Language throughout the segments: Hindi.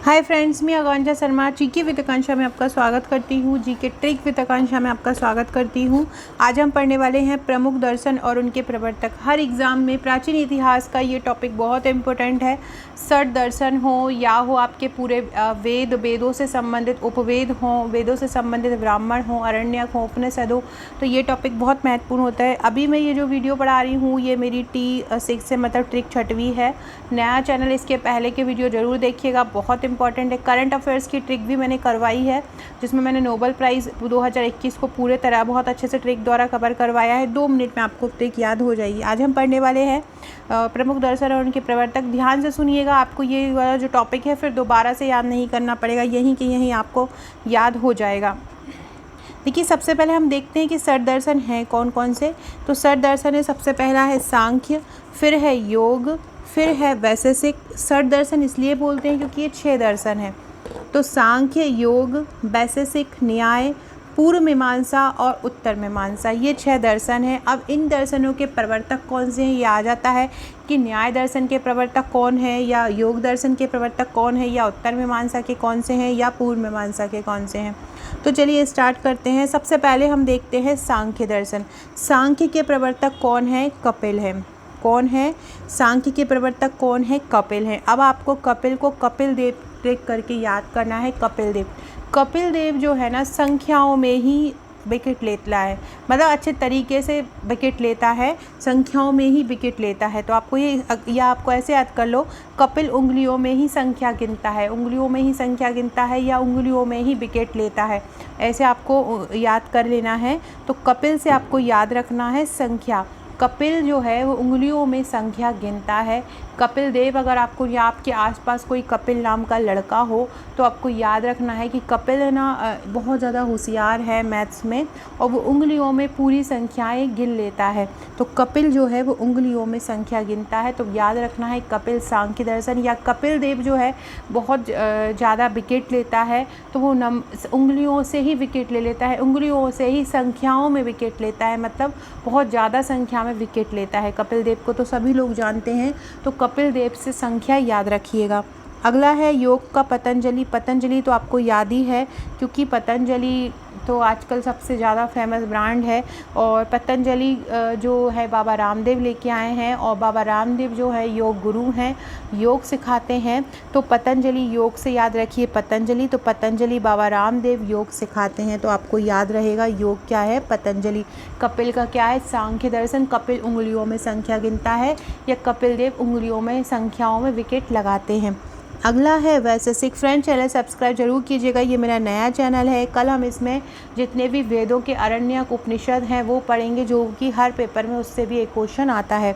हाय फ्रेंड्स, मैं आकांक्षा शर्मा जीके विद आकांक्षा में आपका स्वागत करती हूँ। जीके ट्रिक विद आकांक्षा में आपका स्वागत करती हूँ। आज हम पढ़ने वाले हैं प्रमुख दर्शन और उनके प्रवर्तक। हर एग्ज़ाम में प्राचीन इतिहास का ये टॉपिक बहुत इम्पोर्टेंट है। षट दर्शन हो या हो आपके पूरे वेदों से संबंधित उपवेद हों, वेदों से संबंधित ब्राह्मण हों, अरण्यक हों, उपनिषद हो, तो ये टॉपिक बहुत महत्वपूर्ण होता है। अभी मैं ये जो वीडियो पढ़ा रही हूँ ये मेरी T6 से मतलब ट्रिक 6वीं है। नया चैनल, इसके पहले के वीडियो ज़रूर देखिएगा, बहुत इंपॉर्टेंट है। करंट अफेयर्स की ट्रिक भी मैंने करवाई है, जिसमें मैंने नोबेल प्राइज़ 2021 को पूरे तरह बहुत अच्छे से ट्रिक द्वारा कवर करवाया है। 2 मिनट में आपको ट्रिक याद हो जाएगी। आज हम पढ़ने वाले हैं प्रमुख दर्शन और उनके प्रवर्तक। ध्यान से सुनिएगा, आपको ये वाला जो टॉपिक है फिर दोबारा से याद नहीं करना पड़ेगा, यहीं के यहीं आपको याद हो जाएगा। देखिए, सबसे पहले हम देखते हैं कि षट दर्शन हैं कौन कौन से। तो षट दर्शन है, सबसे पहला है सांख्य, फिर है योग, फिर है वैशेषिक। षट दर्शन इसलिए बोलते हैं क्योंकि ये 6 दर्शन हैं। तो सांख्य, योग, वैशेषिक, न्याय, पूर्व मीमांसा और उत्तर मीमांसा, ये 6 दर्शन हैं। अब इन दर्शनों के प्रवर्तक कौन से हैं ये आ जाता है कि न्याय दर्शन के प्रवर्तक कौन है, या योग दर्शन के प्रवर्तक कौन है, या उत्तर मीमांसा के कौन से हैं, या पूर्व मीमांसा के कौन से हैं। तो चलिए स्टार्ट करते हैं। सबसे पहले हम देखते हैं सांख्य दर्शन। सांख्य के प्रवर्तक कौन है? कपिल है। कौन है? सांख्य के प्रवर्तक कौन है? कपिल है। अब आपको कपिल को कपिल देव ट्रिक करके याद करना है। कपिल देव, कपिल देव जो है ना, संख्याओं में ही विकेट लेता है, मतलब अच्छे तरीके से विकेट लेता है, संख्याओं में ही विकेट लेता है। तो आपको ये आपको ऐसे याद कर लो, कपिल उंगलियों में ही संख्या गिनता है, उंगलियों में ही संख्या गिनता है, या उंगलियों में ही विकेट लेता है, ऐसे आपको याद कर लेना है। तो कपिल से आपको याद रखना है संख्या। कपिल जो है वो उंगलियों में संख्या गिनता है। कपिल देव, अगर आपको या आपके आसपास कोई कपिल नाम का लड़का हो तो आपको याद रखना है कि कपिल है ना बहुत ज़्यादा होशियार है मैथ्स में, और वो उंगलियों में पूरी संख्याएं गिन लेता है। तो कपिल जो है वो उंगलियों में संख्या गिनता है, तो याद रखना है कपिल सांख्य दर्शन। या कपिल देव जो है बहुत ज़्यादा विकेट लेता है, तो वो उंगलियों से ही विकेट ले लेता है, उंगलियों से ही संख्याओं में विकेट लेता है, मतलब बहुत ज़्यादा संख्या में विकेट लेता है। कपिल देव को तो सभी लोग जानते हैं, तो कपिल देव से संख्या याद रखिएगा। अगला है योग का पतंजलि। पतंजलि तो आपको याद ही है, क्योंकि पतंजलि तो आजकल सबसे ज़्यादा फेमस ब्रांड है। और पतंजलि जो है बाबा रामदेव लेके आए हैं, और बाबा रामदेव जो है योग गुरु हैं, योग सिखाते हैं। तो पतंजलि योग से याद रखिए पतंजलि। तो पतंजलि बाबा रामदेव योग सिखाते हैं, तो आपको याद रहेगा योग क्या है? पतंजलि। कपिल का क्या है? सांख्य दर्शन। कपिल उंगलियों में संख्या गिनता है, या कपिल देव उंगलियों में संख्याओं में विकेट लगाते हैं। अगला है वैशेषिक। फ्रेंड, चैनल सब्सक्राइब जरूर कीजिएगा, ये मेरा नया चैनल है। कल हम इसमें जितने भी वेदों के अरण्यक उपनिषद हैं वो पढ़ेंगे, जो कि हर पेपर में उससे भी एक क्वेश्चन आता है।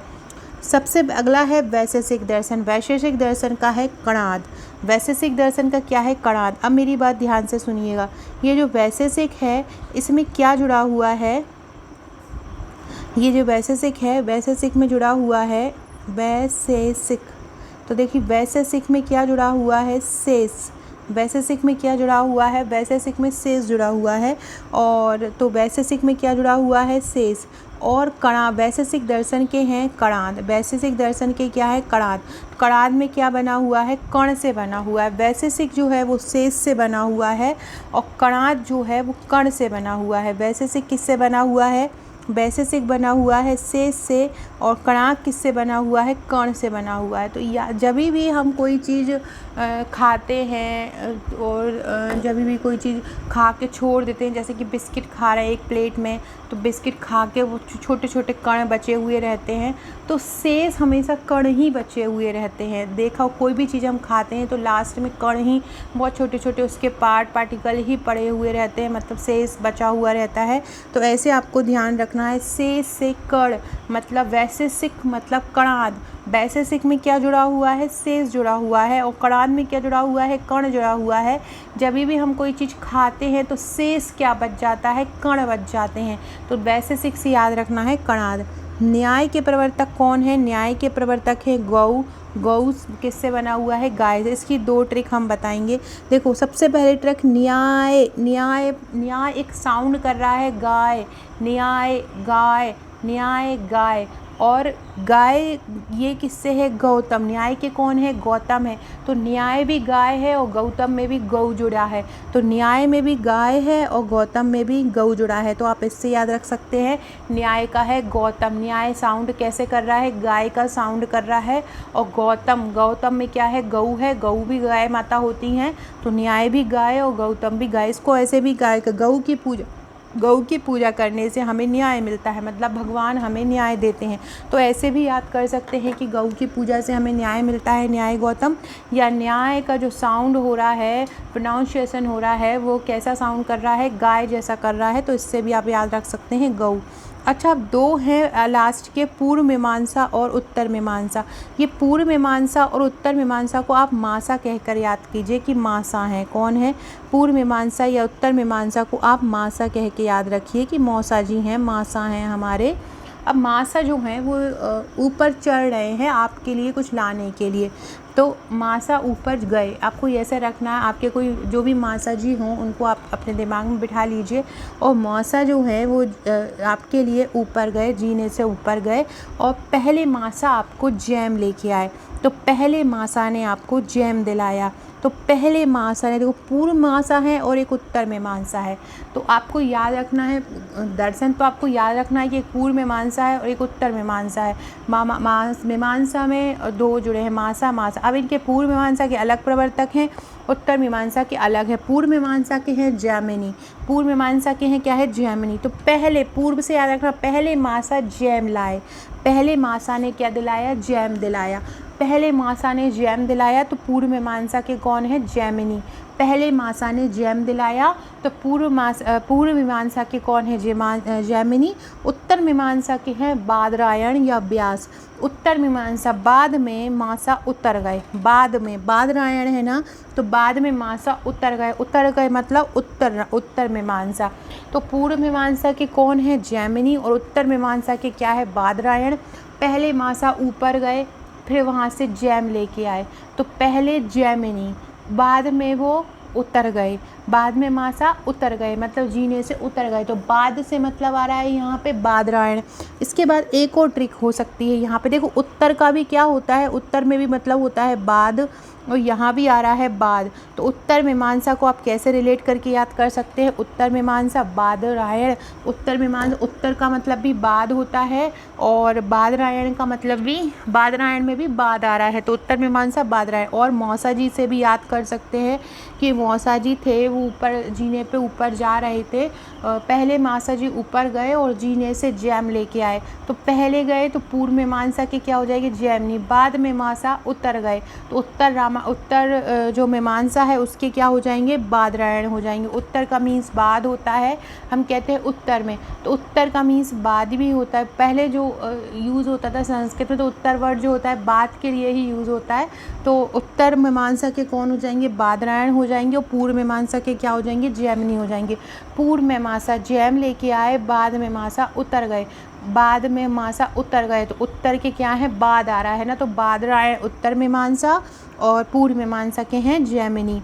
सबसे अगला है वैशेषिक दर्शन। वैशेषिक दर्शन का है कणाद। वैशेषिक दर्शन का क्या है? कणाद। अब मेरी बात ध्यान से सुनिएगा, ये जो वैशेषिक है इसमें क्या जुड़ा हुआ है? ये जो वैशेषिक है, वैशेषिक में जुड़ा हुआ है वैशेषिक। तो देखिए, वैशेषिक में क्या जुड़ा हुआ है? शेष। वैशेषिक में क्या जुड़ा हुआ है? वैशेषिक में शेष जुड़ा हुआ है। और तो वैशेषिक में क्या जुड़ा हुआ है? शेष। और कणा, वैशेषिक दर्शन के हैं कणाद। वैशेषिक दर्शन के क्या है? कणाद। कणाद में क्या बना हुआ है? कण से बना हुआ है। वैशेषिक जो है वो शेष से बना हुआ है, और कणाद जो है वो कण से बना हुआ है। वैशेषिक किससे बना हुआ है? वैशेषिक बना हुआ है शेष से, और कणाद किससे बना हुआ है? कण से बना हुआ है। तो जब भी हम कोई चीज़ खाते हैं, और जब भी कोई चीज़ खा के छोड़ देते हैं, जैसे कि बिस्किट खा रहे हैं एक प्लेट में, तो बिस्किट खा के वो छोटे छोटे कण बचे हुए रहते हैं, तो शेष हमेशा कण ही बचे हुए रहते हैं। देखा, कोई भी चीज़ हम खाते हैं तो लास्ट में कण ही, बहुत छोटे छोटे उसके पार्टिकल ही पड़े हुए रहते हैं, मतलब शेष बचा हुआ रहता है। तो ऐसे आपको ध्यान रखना है। शेष से कण मतलब वैशेषिक मतलब कणाद। वैशेषिक में क्या जुड़ा हुआ है? शेष जुड़ा हुआ है। और कणाद में क्या जुड़ा हुआ है? कण जुड़ा हुआ है। जब भी हम कोई चीज़ खाते हैं तो शेष क्या बच जाता है? कण बच जाते हैं। तो वैशेषिक से याद रखना है कणाद। न्याय के प्रवर्तक कौन है? न्याय के प्रवर्तक है गौ। गौ किससे बना हुआ है? गाय से। इसकी 2 ट्रिक हम बताएंगे। देखो, सबसे पहले ट्रिक न्याय। न्याय, न्याय एक साउंड कर रहा है गाय, न्याय गाय, न्याय गाय। और गाय ये किससे है? गौतम। न्याय के कौन है? गौतम है। तो न्याय भी गाय है और गौतम में भी गौ जुड़ा है। तो न्याय में भी गाय है और गौतम में भी गौ जुड़ा है। तो आप इससे याद रख सकते हैं न्याय का है गौतम। न्याय साउंड कैसे कर रहा है? गाय का साउंड कर रहा है। और गौतम में क्या है? गौ है। गौ भी गाय माता होती हैं। तो न्याय भी गाय और गौतम भी गाय। इसको ऐसे भी गाय का गौ की पूजा करने से हमें न्याय मिलता है, मतलब भगवान हमें न्याय देते हैं। तो ऐसे भी याद कर सकते हैं कि गौ की पूजा से हमें न्याय मिलता है, न्याय गौतम। या न्याय का जो साउंड हो रहा है, प्रोनाउंसिएशन हो रहा है, वो कैसा साउंड कर रहा है? गाय जैसा कर रहा है। तो इससे भी आप याद रख सकते हैं गौ। अच्छा, अब 2 हैं लास्ट के, पूर्व मीमांसा और उत्तर मीमांसा। ये पूर्व मीमांसा और उत्तर मीमांसा को आप मासा कहकर याद कीजिए कि मासा हैं। कौन है? पूर्व मीमांसा या उत्तर मीमांसा को आप मासा कह के याद रखिए कि मौसा जी हैं, मासा हैं हमारे। अब मासा जो हैं वो ऊपर चढ़ रहे हैं आपके लिए कुछ लाने के लिए। तो मासा ऊपर गए, आपको ऐसे रखना है। आपके कोई जो भी मासा जी हों उनको आप अपने दिमाग में बिठा लीजिए। और मौसा जो है वो आपके लिए ऊपर गए, जीने से ऊपर गए और पहले मासा आपको जैम लेके आए। तो पहले मासा ने आपको जैम दिलाया। तो पहले मासा ने, देखो पूर्व मासा है और एक उत्तर मीमांसा है। तो आपको याद रखना है, दर्शन तो आपको याद रखना है कि एक पूर्व मीमांसा है और एक उत्तर मीमांसा है। मीमांसा में 2 जुड़े हैं, मासा मासा। अब इनके पूर्व मीमांसा के अलग प्रवर्तक हैं, उत्तर मीमांसा के अलग है। पूर्व मीमांसा के हैं जैमिनी। पूर्व मीमांसा के हैं क्या है? जैमिनी। तो पहले पूर्व से याद रखना, पहले मासा जैम लाए। पहले मासा ने क्या दिलाया? जैम दिलाया। पहले मासा ने जैम दिलाया। तो पूर्व मीमांसा के कौन है? जैमिनी। पहले मासा ने जैम दिलाया। तो पूर्व मीमांसा के कौन है? जैमिनी। उत्तर मीमांसा के हैं बादरायण या व्यास। उत्तर मीमांसा, बाद में मासा उतर गए, बाद में बादरायण है ना, तो बाद में मासा उतर गए मतलब उत्तर मीमांसा। तो पूर्व मीमांसा के कौन है? जैमिनी। और उत्तर मीमांसा के क्या है? बादरायण। पहले मासा ऊपर गए, फिर वहाँ से जैम लेके आए। तो पहले जैमिनी, बाद में वो उतर गए, बाद में मासा उतर गए मतलब जीने से उतर गए। तो बाद से मतलब आ रहा है यहाँ पे बादरायण। इसके बाद एक और ट्रिक हो सकती है यहाँ पे, देखो उत्तर का भी क्या होता है? उत्तर में भी मतलब होता है बाद, और यहाँ भी आ रहा है बाद। तो उत्तर मीमांसा को आप कैसे रिलेट करके याद कर सकते हैं? उत्तर मीमांसा बादरायण। उत्तर मीमांसा, उत्तर का मतलब भी बाद होता है और बादरायण का मतलब भी, बादरायण में भी बाद आ रहा है। तो उत्तर मीमांसा बादरायण। और मौसा जी से भी याद कर सकते हैं कि मौसा जी थे वो ऊपर जीने पे ऊपर जा रहे थे। पहले मौसा जी ऊपर गए और जीने से जैम लेके आए। तो पहले गए तो पूर्व मीमांसा के क्या हो जाएगी? जैमिनी। बाद में मासा उतर गए तो उत्तर जो मीमांसा है उसके क्या हो जाएंगे? बादरायण हो जाएंगे। उत्तर का मीन्स बाद होता है, हम कहते हैं उत्तर में। तो उत्तर का मीन्स बाद भी होता है। पहले जो यूज़ होता था संस्कृत में, तो उत्तर वर्ड जो होता है बाद के लिए ही यूज़ होता है। तो उत्तर मीमांसा के कौन हो जाएंगे? बादरायण हो जाएंगे। और पूर्व मीमांसा के क्या हो जाएंगे? जैमिनी हो जाएंगे। पूर्व में मासा जैम लेके आए, बाद में मासा उतर गए, बाद में मासा उतर गए। तो उत्तर के क्या है? बाद आ रहा है ना, तो बादरायण उत्तर मीमांसा और पूर्व मीमांसा के हैं जैमिनी।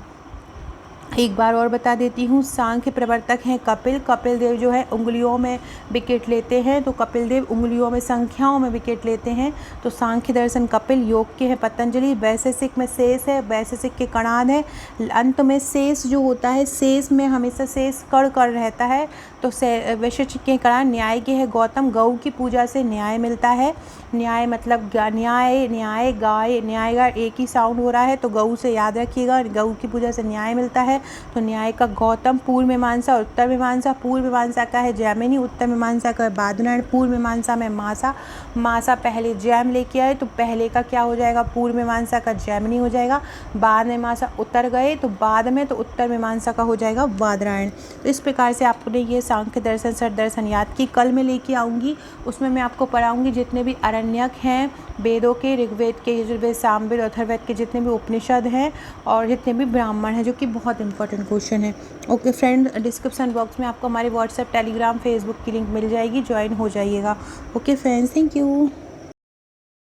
एक बार और बता देती हूँ, सांख्य प्रवर्तक हैं कपिल। कपिल देव जो है उंगलियों में विकेट लेते हैं, तो कपिल देव उंगलियों में, संख्याओं में विकेट लेते हैं। तो सांख्य दर्शन कपिल। योग के हैं पतंजलि। वैशेषिक में शेष है, वैशेषिक के कणाद है। अंत में शेष जो होता है, शेष में हमेशा शेष कड़ रहता है, तो वैशेषिक के कणाद। न्याय के है गौतम। गौ की पूजा से न्याय मिलता है। न्याय मतलब न्याय, न्याय गाय, न्याय गाय एक ही साउंड हो रहा है, तो गौ से याद रखिएगा, गौ की पूजा से न्याय मिलता है। तो न्याय का गौतम। पूर्व मीमांसा और उत्तर मीमांसा। पूर्व मीमांसा का है जैमिनी, उत्तर मीमांसा का है बादरायण। पूर्व मीमांसा में मासा पहले जैम लेके आए, तो पहले का क्या हो जाएगा? पूर्व मीमांसा का जैमिनी हो जाएगा। बाद में मासा उतर गए, तो बाद में, तो उत्तर मीमांसा का हो जाएगा बादरायण। तो इस प्रकार से आपने ये सांख्य दर्शन, षट दर्शन याद की। कल मैं लेके आऊँगी, उसमें मैं आपको पढ़ाऊँगी जितने भी अरण्यक हैं वेदों के, ऋग्वेद के, यजुर्वेद, सामवेद, अथर्ववेद के जितने भी उपनिषद हैं और जितने भी ब्राह्मण हैं, जो कि बहुत इंपॉर्टेंट क्वेश्चन है। ओके फ्रेंड, डिस्क्रिप्शन बॉक्स में आपको हमारी व्हाट्सएप, टेलीग्राम, फेसबुक की लिंक मिल जाएगी, ज्वाइन हो जाइएगा। Okay friends, thank you.